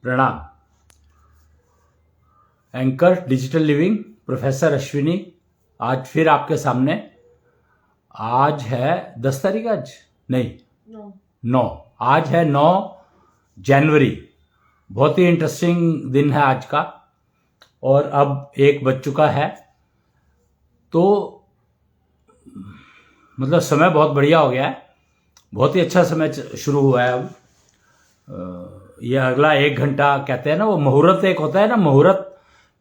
प्रणाम। Anchor digital living professor Ashwini आज फिर आपके सामने। आज है 10 तारीख, आज नहीं 9, आज है 9 जनवरी। बहुत ही इंटरेस्टिंग दिन है आज का और अब 1 बज चुका है, तो मतलब समय बहुत बढ़िया हो गया है। बहुत ही अच्छा समय शुरू हुआ है। अब ये अगला 1 घंटा कहते हैं ना, वो मुहूर्त एक होता है ना, मुहूर्त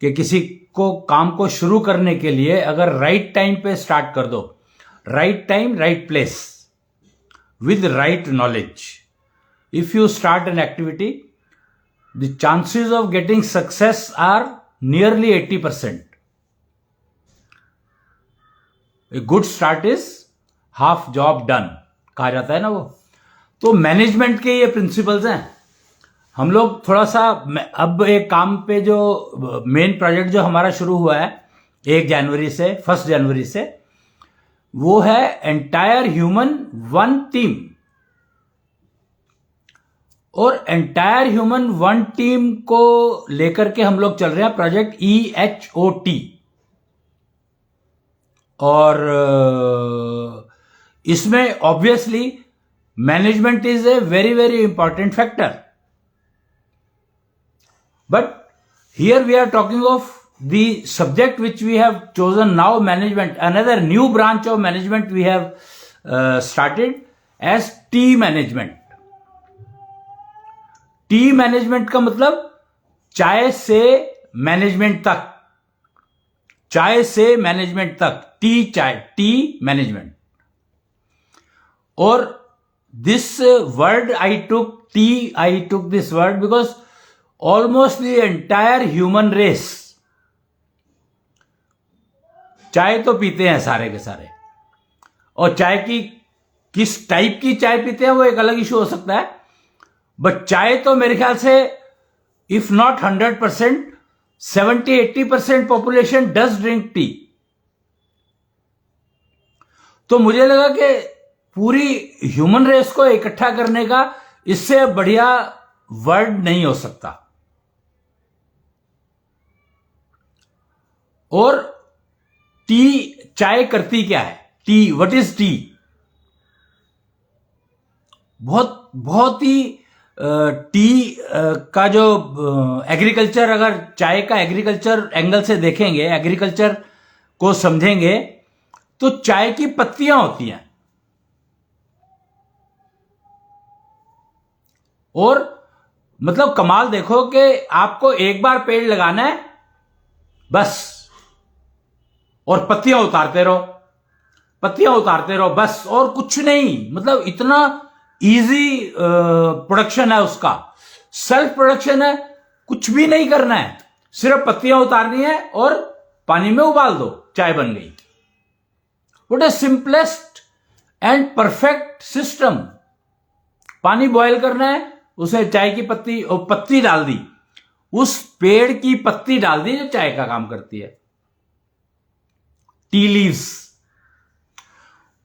कि किसी को काम को शुरू करने के लिए अगर राइट टाइम पे स्टार्ट कर दो, right time right place with right knowledge, if you start an activity the chances of getting success are nearly 80%। A good start is half job done कहा जाता है ना वो। तो मैनेजमेंट के ये प्रिंसिपल्स हैं। हम लोग थोड़ा सा अब एक काम पे जो मेन प्रोजेक्ट जो हमारा शुरू हुआ है 1 जनवरी से, वो है एंटायर ह्यूमन वन टीम। और एंटायर ह्यूमन वन टीम को लेकर के हम लोग चल रहे हैं प्रोजेक्ट EHOT। और इसमें obviously management is a very very important factor. But here we are talking of the subject which we have chosen now, management, another new branch of management we have started as T management. T management का मतलब चाय से management तक, चाय से management तक, T management. और this word I took this word because almost the entire human race चाय तो पीते हैं सारे के सारे, और चाय की किस टाइप की चाय पीते हैं वो एक अलग इशू हो सकता है, बट चाय तो मेरे ख्याल से if not 100%, 70-80% population does drink tea. तो मुझे लगा कि पूरी ह्यूमन रेस को इकट्ठा करने का इससे बढ़िया वर्ड नहीं हो सकता। और टी, चाय करती क्या है? T, what is T? बहुत ही टी का जो एग्रीकल्चर, अगर चाय का एग्रीकल्चर एंगल से देखेंगे, एग्रीकल्चर को समझेंगे, तो चाय की पत्तियां होती हैं। और मतलब कमाल देखो कि आपको एक बार पेड़ लगाना है बस, और पत्तियां उतारते रहो बस, और कुछ नहीं। मतलब इतना इजी प्रोडक्शन है उसका, सेल्फ प्रोडक्शन है, कुछ भी नहीं करना है, सिर्फ पत्तियां उतारनी है और पानी में उबाल दो, चाय बन गई। What is simplest and perfect system. पानी बॉयल करना है, उसे चाय की पत्ती डाल दी, उस पेड़ की पत्ती डाल दी जो चाय का काम करती है, टी लीव्स।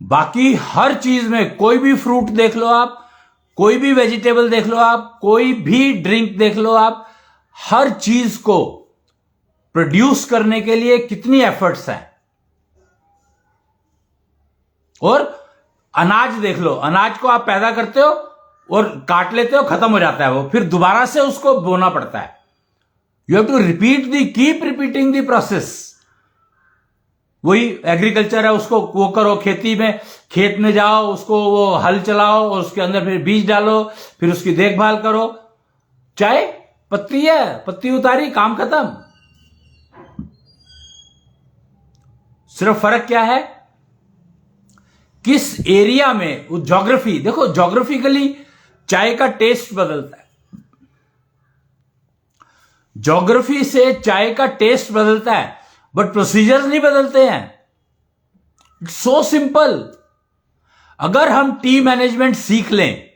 बाकी हर चीज में, कोई भी फ्रूट देख लो आप, कोई भी वेजिटेबल देख लो आप, कोई भी ड्रिंक देख लो आप, हर चीज को प्रोड्यूस करने के लिए कितनी एफर्ट्स हैं। और अनाज देख लो, अनाज को आप पैदा करते हो और काट लेते हो, खत्म हो जाता है वो, फिर दोबारा से उसको बोना पड़ता है। You have to keep repeating the process. वही एग्रीकल्चर है, उसको वो करो, खेती में, खेत में जाओ, उसको वो हल चलाओ और उसके अंदर फिर बीज डालो, फिर उसकी देखभाल करो। चाय पत्ती है, पत्ती उतारी, काम खत्म। सिर्फ फर्क क्या है, किस एरिया में, वो ज्योग्राफी देखो, ज्योग्राफिकली चाय का टेस्ट बदलता है, ज्योग्राफी से चाय का टेस्ट बदलता है, बट प्रोसीजर्स नहीं बदलते हैं। It's so simple. अगर हम टी मैनेजमेंट सीख लें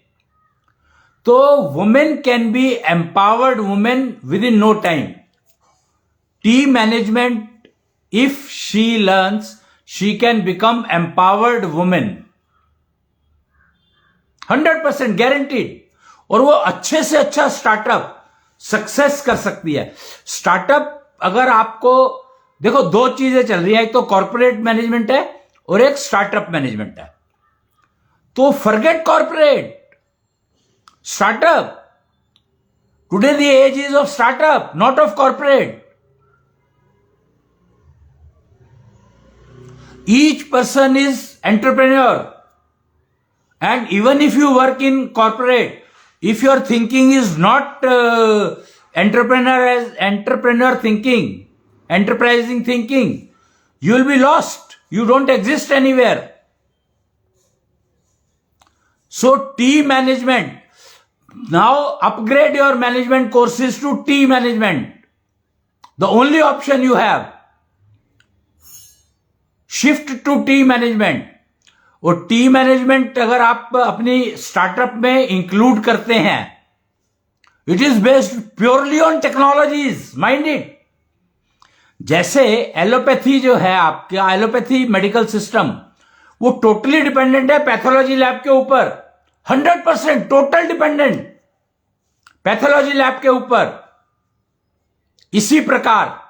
तो women can be empowered women within no time. T management, if she learns, she can become empowered women, 100% guaranteed. और वो अच्छे से अच्छा स्टार्टअप सक्सेस कर सकती है। स्टार्टअप अगर आपको देखो, दो चीजें चल रही है, एक तो कॉर्पोरेट मैनेजमेंट है और एक स्टार्टअप मैनेजमेंट है। तो forget corporate, startup. Today the age is of startup, not of corporate. Each person is entrepreneur, and even if you work in corporate, if your thinking is not entrepreneur thinking, enterprising thinking, you will be lost. You don't exist anywhere. So T management, now upgrade your management courses to T management. The only option you have, shift to T management. और T management अगर आप अपनी startup में include करते हैं, it is based purely on technologies, mind it. जैसे allopathy जो है आपका, एलोपैथी मेडिकल सिस्टम, वो टोटली डिपेंडेंट है पैथोलॉजी लैब के ऊपर, 100% टोटल डिपेंडेंट पैथोलॉजी लैब के ऊपर। इसी प्रकार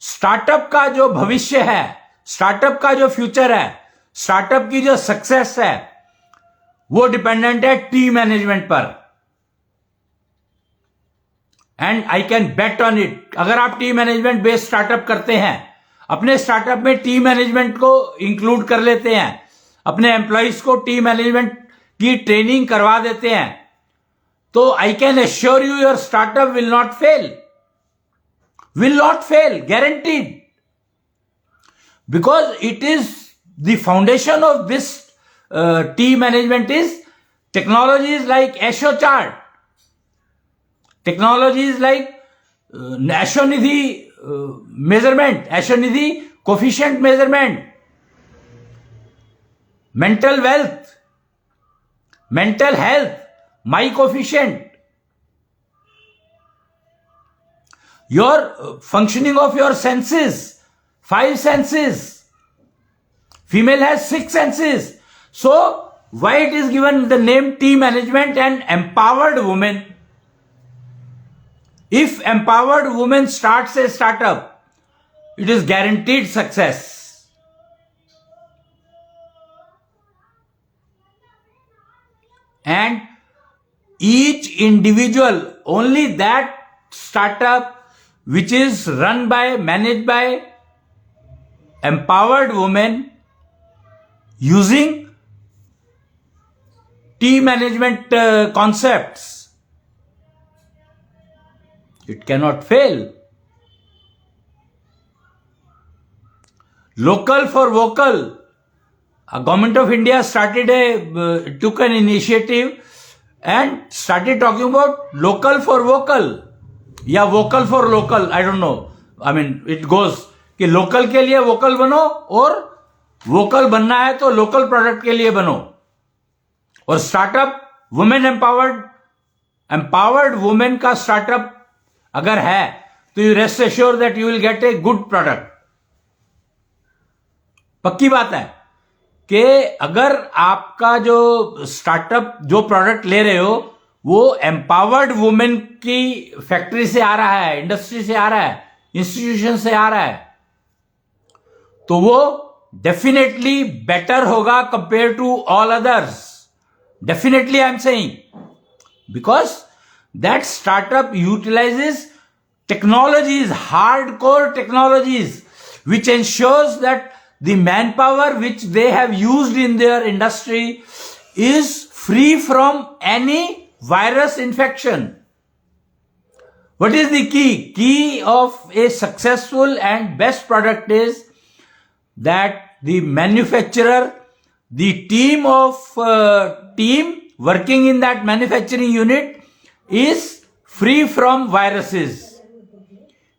स्टार्टअप का जो भविष्य है, स्टार्टअप का जो फ्यूचर है, स्टार्टअप की जो सक्सेस है, वो डिपेंडेंट है टी मैनेजमेंट पर। And I can bet on it. अगर आप टी मैनेजमेंट बेस्ड स्टार्टअप करते हैं, अपने स्टार्टअप में टी मैनेजमेंट को इंक्लूड कर लेते हैं, अपने एम्प्लॉइज को टी मैनेजमेंट की ट्रेनिंग करवा देते हैं, तो I can assure you your startup will not fail. Will not fail, guaranteed. Because it is the foundation of this T management is technologies like AshoChart, technologies like Ashonidhi measurement, Ashonidhi coefficient measurement, mental wealth, mental health, my coefficient. Your functioning of your senses, 5 senses. Female has 6 senses. So why it is given the name T management and empowered women? If empowered woman starts a startup, it is guaranteed success. And each individual, only that startup which is run by, managed by empowered women using T management concepts, it cannot fail. Local for vocal. Government of India took an initiative and started talking about local for vocal. या vocal for local, I don't know, I mean it goes कि local के लिए vocal बनो और vocal बनना है तो local product के लिए बनो। और स्टार्टअप वुमेन एम्पावर्ड वुमेन का स्टार्टअप अगर है तो you rest assure that you will get a good product. पक्की बात है कि अगर आपका जो स्टार्टअप जो प्रोडक्ट ले रहे हो वो एम्पावर्ड वुमेन की फैक्ट्री से आ रहा है, इंडस्ट्री से आ रहा है, इंस्टीट्यूशन से आ रहा है, तो वो डेफिनेटली बेटर होगा compare to all others. Definitely I am saying, because that startup utilises technologies, hardcore technologies, which ensures that the manpower which they have used in their industry is free from any virus infection. What is the key? Key of a successful and best product is that the manufacturer, the team working in that manufacturing unit is free from viruses,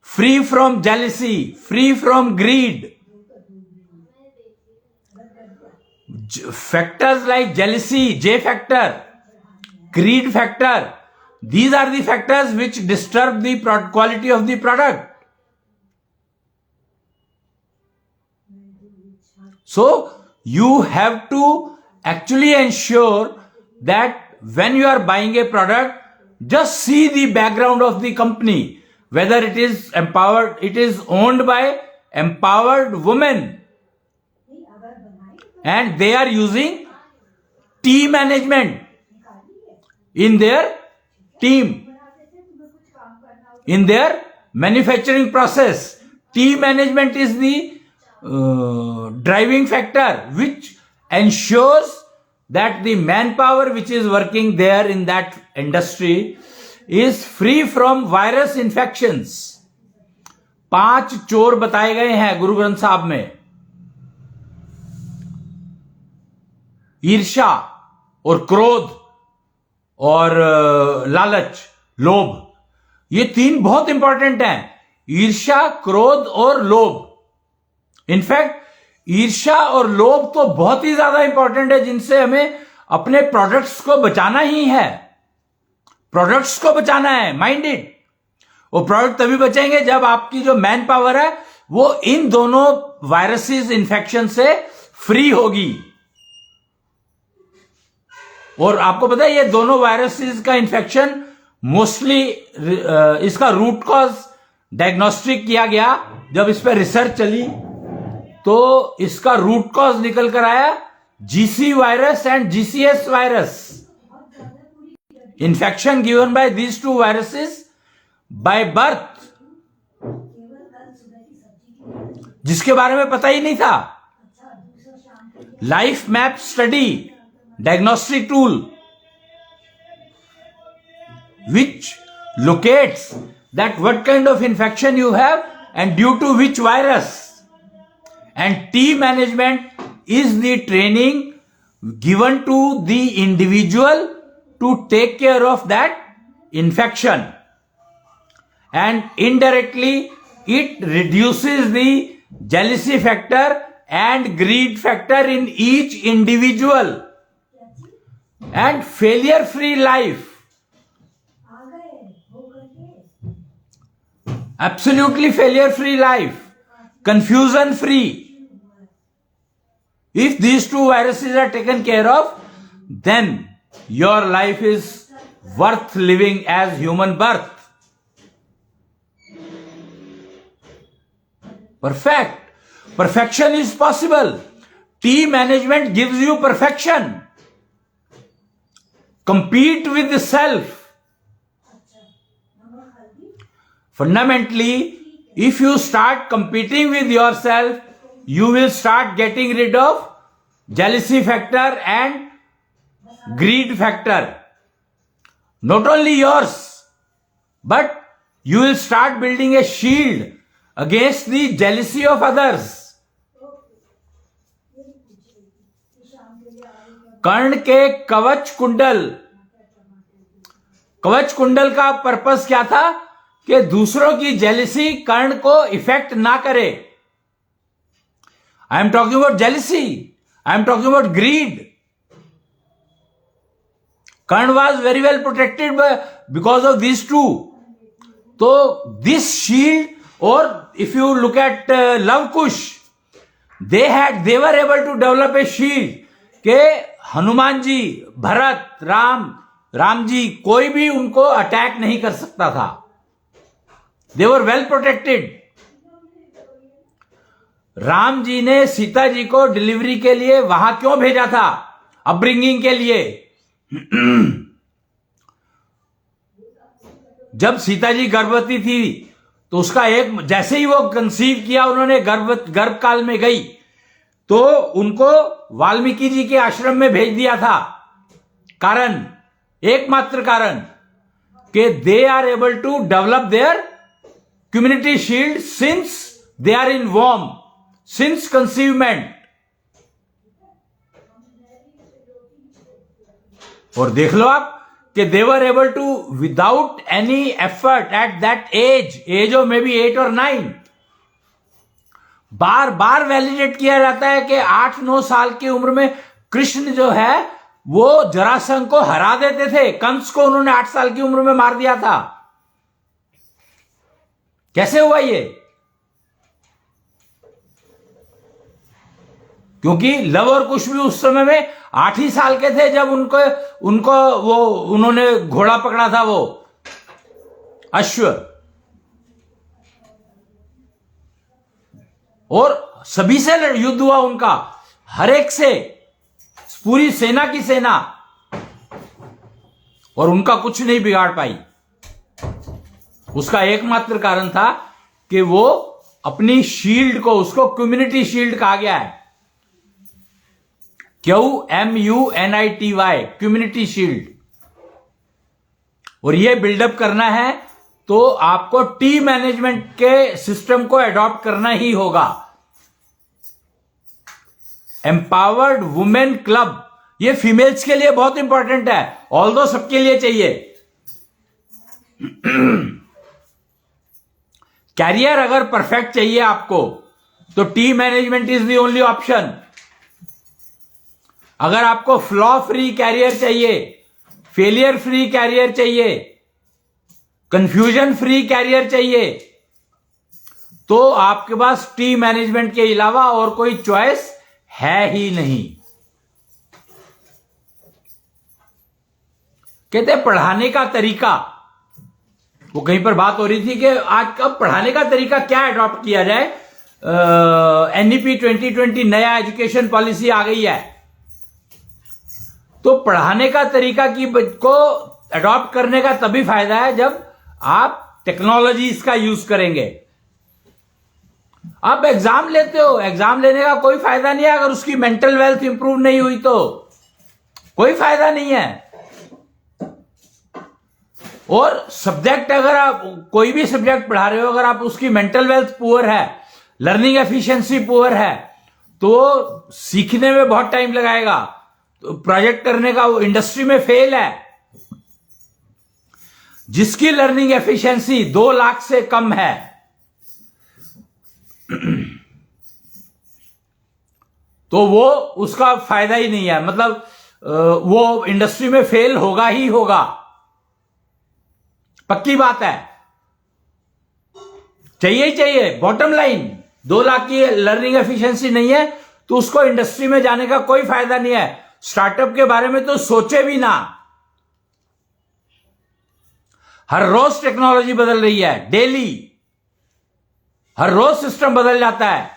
free from jealousy, free from greed. Factors like jealousy, J factor, greed factor, these are the factors which disturb the quality of the product. So you have to actually ensure that when you are buying a product, just see the background of the company, whether it is empowered, it is owned by empowered women, and they are using team management in their team, in their manufacturing process. Team management is the driving factor which ensures that the manpower which is working there in that industry is free from virus infections. 5 चोर बताए गए हैं गुरु ग्रंथ साहब में। ईर्ष्या और क्रोध और लालच, लोभ, ये 3 बहुत इंपॉर्टेंट हैं। ईर्ष्या, क्रोध और लोभ। इनफैक्ट ईर्ष्या और लोभ तो बहुत ही ज्यादा इंपॉर्टेंट है, जिनसे हमें अपने प्रोडक्ट्स को बचाना ही है। प्रोडक्ट्स को बचाना है, माइंड इट। वो प्रोडक्ट तभी बचेंगे जब आपकी जो मैन पावर है वो इन दोनों वायरसेस, इन्फेक्शन से फ्री होगी। और आपको पता है ये दोनों वायरसेस का इन्फेक्शन मोस्टली इसका रूट कॉज डायग्नोस्टिक किया गया। जब इस पर रिसर्च चली तो इसका रूट कॉज निकल कर आया GC virus and GCS virus. Infection given by these 2 viruses by birth, जिसके बारे में पता ही नहीं था। Life map study, diagnostic tool which locates that what kind of infection you have and due to which virus. And team management is the training given to the individual to take care of that infection, and indirectly it reduces the jealousy factor and greed factor in each individual. And failure free life, absolutely failure free life, confusion free. If these 2 viruses are taken care of, then your life is worth living as human birth. Perfection is possible. Team management gives you perfection. Compete with the self. Fundamentally, if you start competing with yourself, you will start getting rid of jealousy factor and greed factor. Not only yours, but you will start building a shield against the jealousy of others. कर्ण के कवच कुंडल का purpose क्या था कि दूसरों की jealousy कर्ण को इफेक्ट ना करे। I am talking about jealousy, I am talking about greed. Karna was very well protected because of this 2। तो दिस शील्ड, और if you look at Luv Kush, they were able to develop a shield के हनुमान जी, भरत, राम जी, कोई भी उनको attack नहीं कर सकता था। दे were well protected. Ram ji ने सीता जी को डिलीवरी के लिए वहां क्यों भेजा था? अपब्रिंगिंग के लिए। जब सीता जी गर्भवती थी तो उसका एक, जैसे ही वो कंसीव किया, उन्होंने गर्भ काल में गई तो उनको वाल्मीकि जी के आश्रम में भेज दिया था। कारण, एकमात्र कारण कि they are able to develop their community shield since they are in warm, since conceivement. और देख लो आप कि they were able to without any effort at that age of may be 8 और 9, बार बार वैलिडेट किया जाता है कि 8-9 साल की उम्र में कृष्ण जो है वो जरासंध को हरा देते थे। कंस को उन्होंने 8 साल की उम्र में मार दिया था। कैसे हुआ ये? क्योंकि लव और कुश भी उस समय में 8 ही साल के थे जब उनको उनको वो उन्होंने घोड़ा पकड़ा था, वो अश्व, और सभी से युद्ध हुआ उनका, हर एक से, पूरी सेना की सेना, और उनका कुछ नहीं बिगाड़ पाई। उसका एकमात्र कारण था कि वो अपनी शील्ड को, उसको कम्युनिटी शील्ड कहा गया है, QMUNITY, कम्युनिटी शील्ड। और ये बिल्डअप करना है तो आपको टीम मैनेजमेंट के सिस्टम को एडॉप्ट करना ही होगा। एम्पावर्ड वुमेन क्लब, ये फीमेल्स के लिए बहुत इंपॉर्टेंट है, ऑल्दो सबके लिए चाहिए। कैरियर अगर परफेक्ट चाहिए आपको तो team management is the only option. अगर आपको फ्लॉ फ्री कैरियर चाहिए, फेलियर फ्री कैरियर चाहिए, कंफ्यूजन फ्री कैरियर चाहिए, तो आपके पास टीम मैनेजमेंट के अलावा और कोई चॉइस है ही नहीं। कहते हैं पढ़ाने का तरीका, वो कहीं पर बात हो रही थी कि आज का पढ़ाने का तरीका क्या एडॉप्ट किया जाए। NEP 2020 नया एजुकेशन पॉलिसी आ गई है, तो पढ़ाने का तरीका को एडॉप्ट करने का तभी फायदा है जब आप टेक्नोलॉजीज का यूज करेंगे। आप एग्जाम लेते हो, एग्जाम लेने का कोई फायदा नहीं है अगर उसकी मेंटल वेल्थ इंप्रूव नहीं हुई तो कोई फायदा नहीं है। और सब्जेक्ट, अगर आप कोई भी सब्जेक्ट पढ़ा रहे हो, अगर आप उसकी मेंटल वेल्थ पुअर है, लर्निंग एफिशिएंसी पुअर है, तो सीखने में बहुत टाइम लगाएगा, तो प्रोजेक्ट करने का वो इंडस्ट्री में फेल है। जिसकी लर्निंग एफिशिएंसी 2 लाख से कम है तो वो उसका फायदा ही नहीं है, मतलब वो इंडस्ट्री में फेल होगा ही होगा, पक्की बात है। चाहिए ही चाहिए, बॉटम लाइन 2 लाख की लर्निंग एफिशिएंसी नहीं है तो उसको इंडस्ट्री में जाने का कोई फायदा नहीं है। स्टार्टअप के बारे में तो सोचे भी ना। हर रोज टेक्नोलॉजी बदल रही है, डेली, हर रोज सिस्टम बदल जाता है,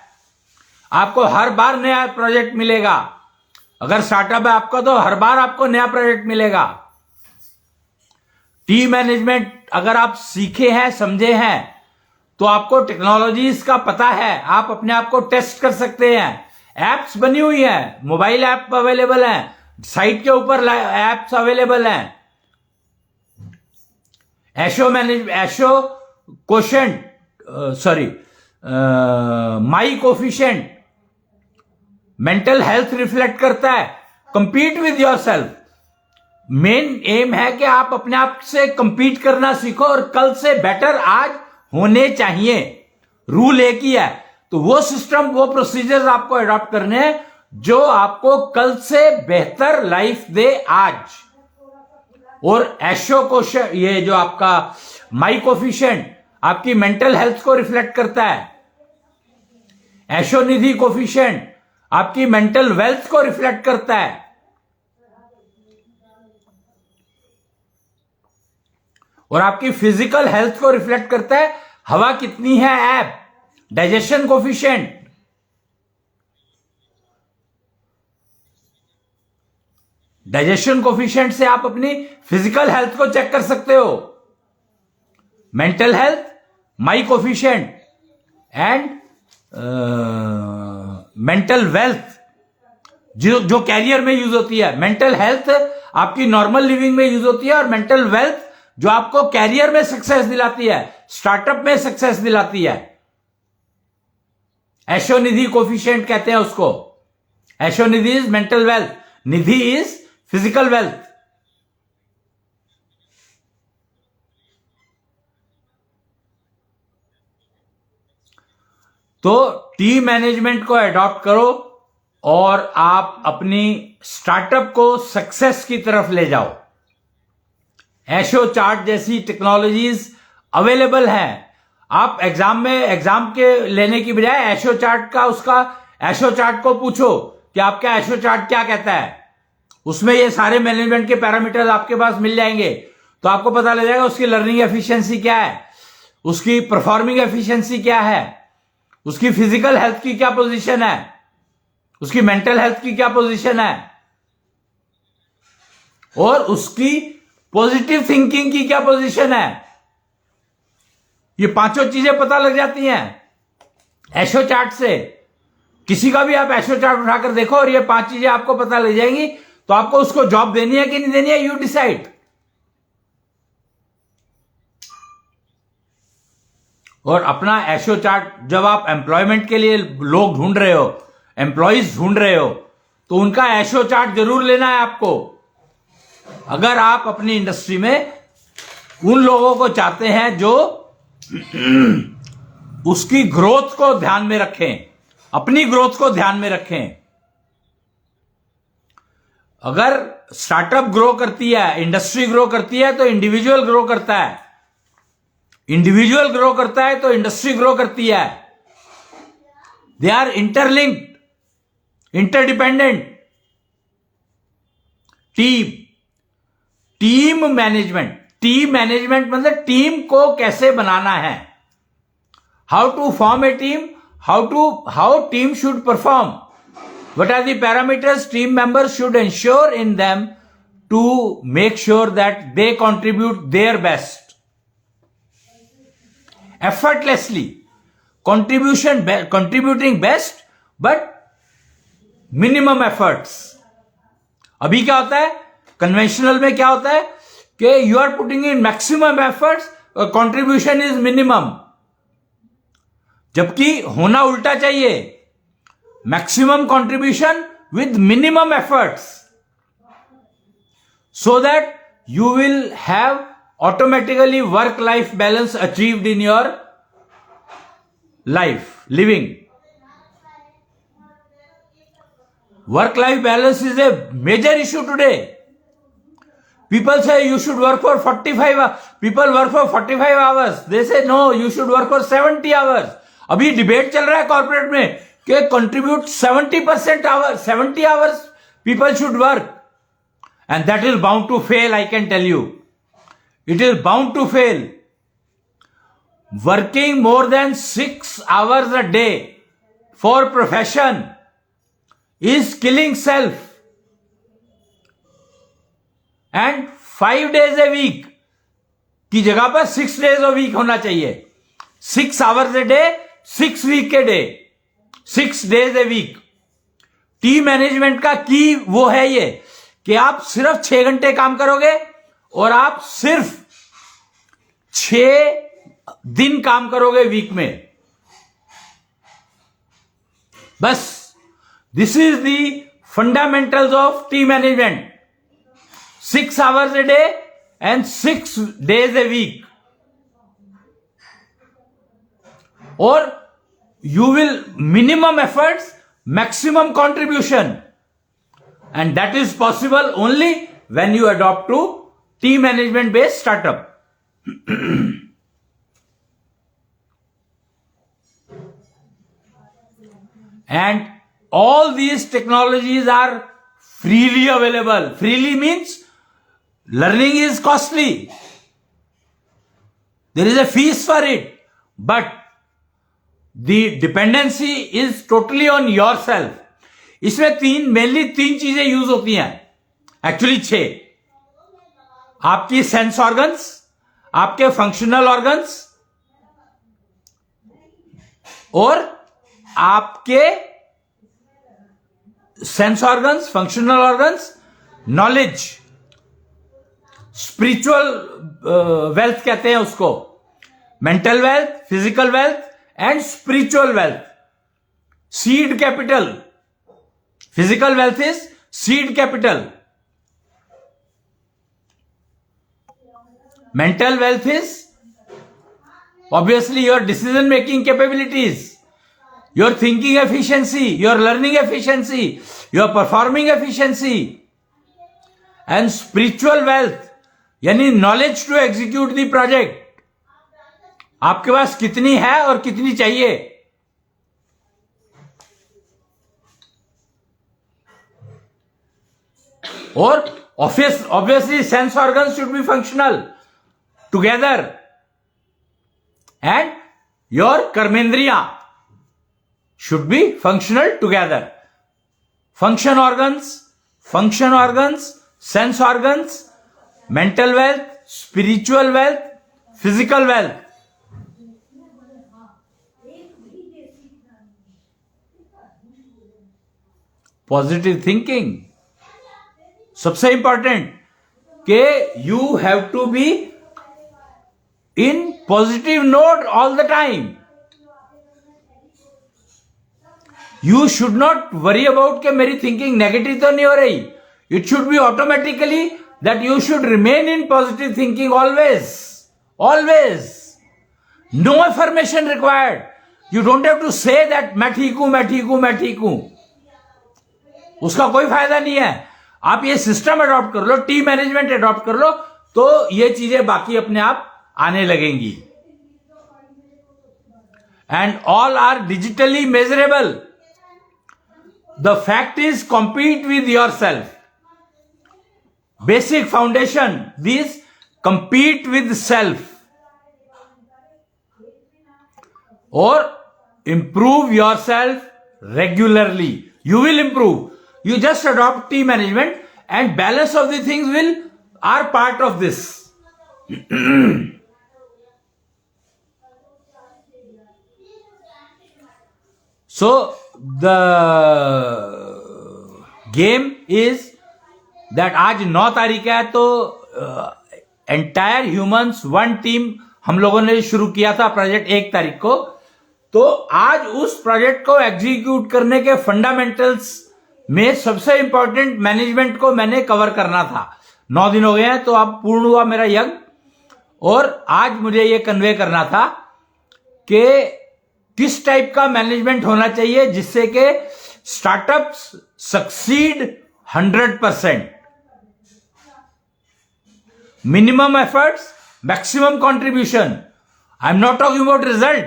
आपको हर बार नया प्रोजेक्ट मिलेगा। अगर स्टार्टअप है आपका तो हर बार आपको नया प्रोजेक्ट मिलेगा। टीम मैनेजमेंट अगर आप सीखे हैं, समझे हैं, तो आपको टेक्नोलॉजीज का पता है, आप अपने आप को टेस्ट कर सकते हैं। एप्स बनी हुई हैं, मोबाइल ऐप अवेलेबल हैं, साइट के ऊपर एप्स अवेलेबल हैं। एशो कोशेंट, माई कोफिशिएंट मेंटल हेल्थ रिफ्लेक्ट करता है। Compete with yourself, main M है कि आप अपने आप से कंपीट करना सीखो और कल से बेटर आज होने चाहिए। रूल एक ही है, तो वो सिस्टम, वो प्रोसीजर्स आपको अडॉप्ट करने हैं जो आपको कल से बेहतर लाइफ दे आज। और एशो कोशेंट, ये जो आपका माई कोफिशिएंट आपकी मेंटल हेल्थ को रिफ्लेक्ट करता है। एशो निधि कोफिशिएंट आपकी मेंटल वेल्थ को रिफ्लेक्ट करता है। और आपकी फिजिकल हेल्थ को रिफ्लेक्ट करता है। हवा कितनी है app, digestion coefficient, digestion coefficient से आप अपनी फिजिकल हेल्थ को चेक कर सकते हो। Mental health, my coefficient and mental wealth जो कैरियर में यूज होती है। मेंटल हेल्थ आपकी नॉर्मल लिविंग में यूज होती है और मेंटल वेल्थ जो आपको कैरियर में सक्सेस दिलाती है, स्टार्टअप में सक्सेस दिलाती है। एशो निधि कोफिशिएंट कहते हैं उसको। एशो निधि इज मेंटल वेल्थ, निधि इज फिजिकल वेल्थ। तो टीम मैनेजमेंट को अडॉप्ट करो और आप अपनी स्टार्टअप को सक्सेस की तरफ ले जाओ। एशो चार्ट जैसी टेक्नोलॉजीज अवेलेबल हैं। आप एग्जाम के लेने की बजाय एशो चार्ट का उसका एशो चार्ट को पूछो कि आपका एशो चार्ट क्या कहता है, उसमें ये सारे मैनेजमेंट के पैरामीटर्स आपके पास मिल जाएंगे। तो आपको पता लग जाएगा उसकी लर्निंग एफिशिएंसी क्या है, उसकी परफॉर्मिंग एफिशिएंसी क्या है, उसकी फिजिकल हेल्थ की क्या पोजीशन है, उसकी मेंटल हेल्थ की क्या पोजीशन है, और उसकी पॉजिटिव थिंकिंग की क्या पोजीशन है। ये पांचों चीजें पता लग जाती हैं एशो चार्ट से। किसी का भी आप एशो चार्ट उठाकर देखो और ये 5 चीजें आपको पता लग जाएंगी, तो आपको उसको जॉब देनी है कि नहीं देनी है, यू डिसाइड। और अपना एशो चार्ट जब आप एम्प्लॉयमेंट के लिए लोग ढूंढ रहे हो, एम्प्लॉइज ढूंढ रहे हो, तो उनका एशो चार्ट जरूर लेना है आपको। अगर आप अपनी इंडस्ट्री में उन लोगों को चाहते हैं जो उसकी ग्रोथ को ध्यान में रखें, अपनी ग्रोथ को ध्यान में रखें। अगर स्टार्टअप ग्रो करती है, इंडस्ट्री ग्रो करती है, तो इंडिविजुअल ग्रो करता है, इंडिविजुअल ग्रो करता है तो इंडस्ट्री ग्रो करती है। They are interlinked, interdependent. Team management मतलब टीम को कैसे बनाना है, how to form a team, how team should perform, what are the parameters team members should ensure in them to make sure that they contribute their best effortlessly, contributing best but minimum efforts। अभी क्या होता है conventional में, क्या होता है कि you are putting in maximum efforts और कंट्रीब्यूशन इज मिनिमम, जबकि होना उल्टा चाहिए, maximum contribution with minimum efforts, so that you will have automatically work life balance achieved in your life living. Work life balance is a major issue today. People say you should work for 45 hours. People work for 45 hours. They say no, you should work for 70 hours. अभी debate चल रहा है corporate में कि contribute 70% hours, 70 hours people should work, and that is bound to fail. I can tell you, it is bound to fail. Working more than 6 hours a day for profession is killing self, and 5 days a week की जगह पर 6 days a week होना चाहिए। 6 hours a day, 6 week a day, 6 days a week। Team management का की वो है ये कि आप सिर्फ 6 घंटे काम करोगे और आप सिर्फ 6 दिन काम करोगे वीक में, बस। This is the fundamentals of team management. 6 hours a day and 6 days a week, or you will minimum efforts, maximum contribution, and that is possible only when you adopt to team management based startup। And all these technologies are freely available. Freely means learning is costly, there is a fees for it, but the dependency is totally on yourself। इसमें mainly 3 चीजें use होती हैं, actually 6। आपकी sense organs, आपके functional organs, और आपके sense organs, functional organs, knowledge, spiritual wealth कहते हैं उसको, mental wealth, physical wealth and spiritual wealth. Seed capital, physical wealth is seed capital, mental wealth is obviously your decision making capabilities, your thinking efficiency, your learning efficiency, your performing efficiency, and spiritual wealth यानी knowledge to execute the project। आपके पास कितनी है और कितनी चाहिए। और obviously sense organs should be functional together, and your karmendriya should be functional together. Function organs, sense organs, mental wealth, spiritual wealth, physical wealth. Positive thinking. सबसे important कि you have to be in positive note all the time. You should not worry about कि मेरी thinking negative तो नहीं हो रही. It should be automatically that you should remain in positive thinking always. No affirmation required. You don't have to say that मैं ठीक हूं. उसका कोई फायदा नहीं है. आप ये सिस्टम अडॉप्ट कर लो, टीम मैनेजमेंट अडॉप्ट कर लो, तो ये चीजें बाकी अपने आप आने लगेंगी. And all are digitally measurable. The fact is compete with your self. Basic foundation this compete with self or improve yourself regularly. You will improve. You just adopt team management and balance of the things are part of this. So the game is that आज 9 तारीख है, तो entire humans one team हम लोगों ने शुरू किया था प्रोजेक्ट 1 तारीख को. तो आज उस प्रोजेक्ट को एग्जीक्यूट करने के फंडामेंटल्स में सबसे इंपॉर्टेंट मैनेजमेंट को मैंने कवर करना था. 9 दिन हो गए हैं, तो अब पूर्ण हुआ मेरा यज्ञ. और आज मुझे ये कन्वे करना था कि किस टाइप का मैनेजमेंट होना चाहिए जिससे कि startups succeed 100%. Minimum efforts, maximum contribution. I am not talking about result.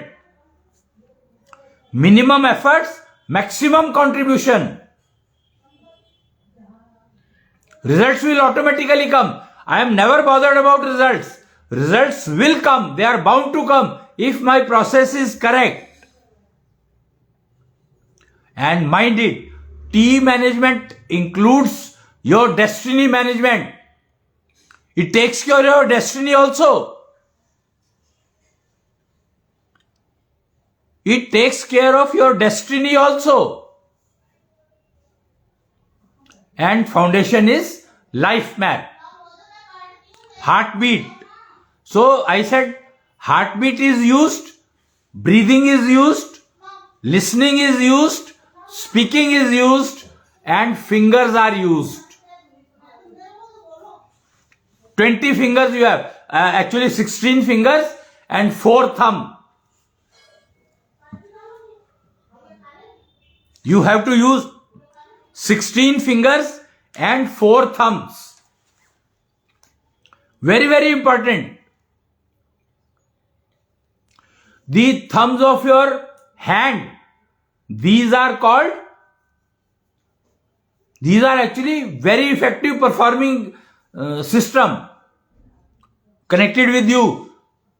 Minimum efforts, maximum contribution. Results will automatically come. I am never bothered about results. Results will come. They are bound to come if my process is correct. And mind it, team management includes your destiny management. It takes care of your destiny also. It takes care of your destiny also. And foundation is life map. Heartbeat. So I said heartbeat is used, breathing is used, listening is used, speaking is used, and fingers are used. 20 fingers you have. Actually 16 fingers and 4 thumb. You have to use 16 fingers and 4 thumbs. Very, very important. The thumbs of your hand, these are actually very effective performing system connected with you.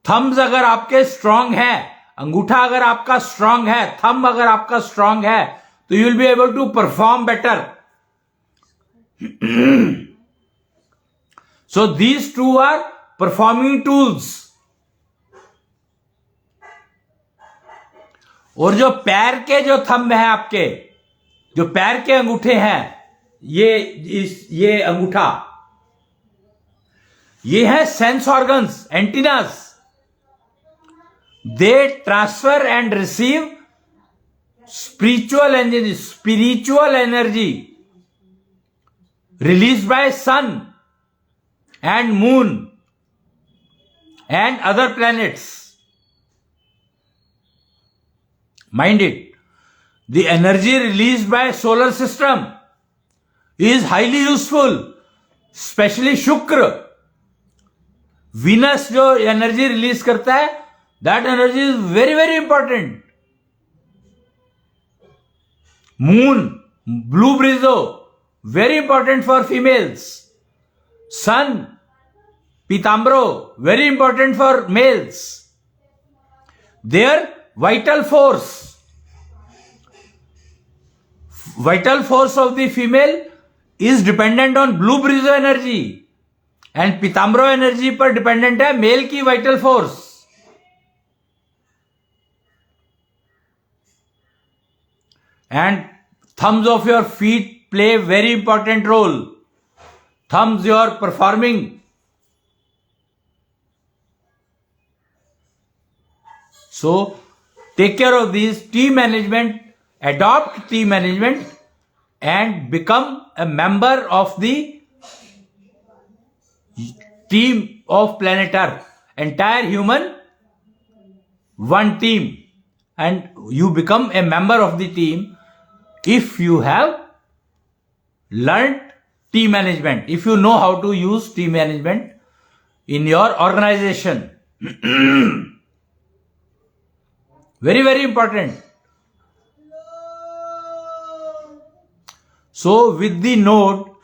Thumbs अगर आपके strong है, अंगूठा अगर आपका strong है, thumb अगर आपका strong है, so you will be able to perform better. So these two are performing tools. और जो पैर के जो थंब है आपके, जो पैर के अंगूठे हैं, ये अंगूठा, ये है sense organs, antennas. They transfer and receive spiritual energy released by sun and moon and other planets. Mind it, the energy released by solar system is highly useful, especially Shukra. Venus जो energy release करता है, that energy is very, very important. Moon, blue brizzo, very important for females. Sun, Pitambro, very important for males. Their vital force of the female is dependent on blue brizo energy, and Pitambro energy पर dependent है male की vital force. And thumbs of your feet play very important role. Thumbs you are performing. So take care of these. Team management, adopt team management and become a member of the team of planet Earth. Entire human, one team. And you become a member of the team if you have learned team management, if you know how to use team management in your organization. Very, very important. So with the note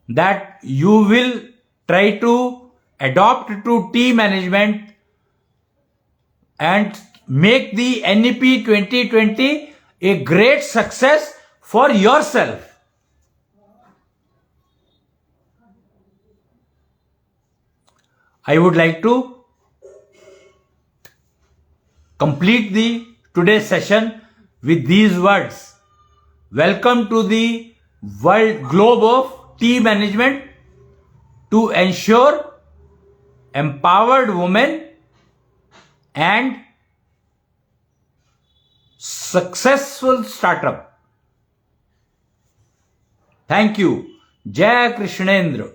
that you will try to adopt to team management and make the NEP 2020 a great success for yourself. I would like to complete the today's session with these words. Welcome to the world globe of team management to ensure empowered women and successful startup. Thank you. Jai Krishnendra.